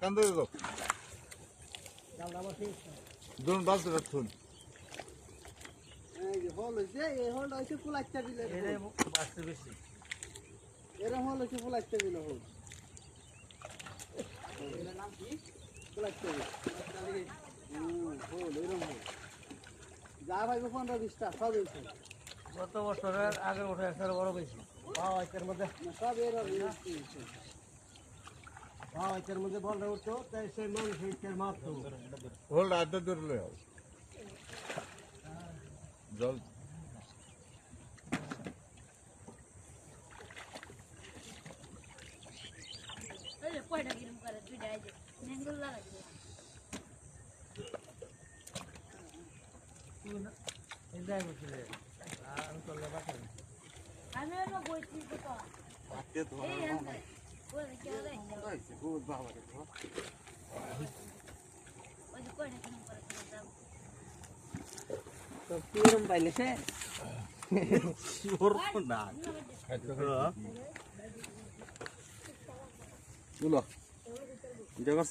কান্দে গো দুন বাস রাখুন এই যে হল হইছে এই হল হইছে ফুলাইতে দিলে এরে বাসতে বেশি এরা হল হইছে ফুলাইতে দিলে হল এর নাম কি ফুলাইতে দিলে হল এরকম হল যা ভাই 15-20টা সব হইছে গত বছরের আগের বছর একটা বড় বেশি এর মধ্যে সব এর হইছে এর মধ্যে বল উঠতো তাই সেই মানুষ এর মারতো হোল্ড আড্ডা ধরলে জল এই কয়টা কিরম করে তুই যাই যে নেঙ্গল লাগা দিল এই যাই বসলে আমি চলে বাসা আমি না বইছি তো আতে ধর এই আমরা ওই কে রে হইছে বহুত বাবা রে ওই যে কয়টা কিরম করে তুই দাও তো কিরম পাইলে সে ওর না বলো দেখো